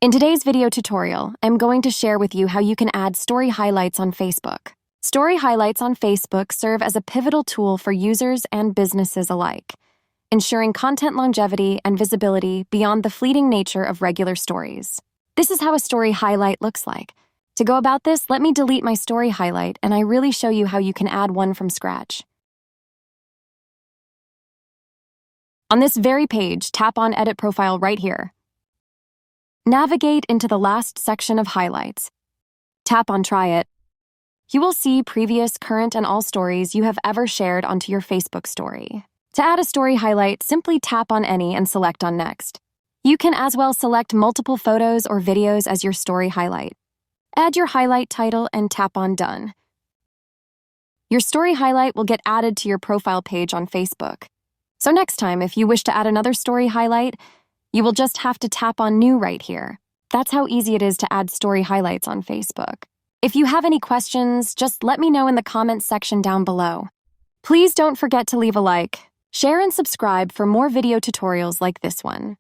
In today's video tutorial, I'm going to share with you how you can add story highlights on Facebook. Story highlights on Facebook serve as a pivotal tool for users and businesses alike, ensuring content longevity and visibility beyond the fleeting nature of regular stories. This is how a story highlight looks like. To go about this, let me delete my story highlight and I really show you how you can add one from scratch. On this very page, tap on Edit Profile right here. Navigate into the last section of highlights. Tap on Try It. You will see previous, current, and all stories you have ever shared onto your Facebook story. To add a story highlight, simply tap on any and select on Next. You can as well select multiple photos or videos as your story highlight. Add your highlight title and tap on Done. Your story highlight will get added to your profile page on Facebook. So next time, if you wish to add another story highlight, you will just have to tap on New right here. That's how easy it is to add story highlights on Facebook. If you have any questions, just let me know in the comments section down below. Please don't forget to leave a like, share and subscribe for more video tutorials like this one.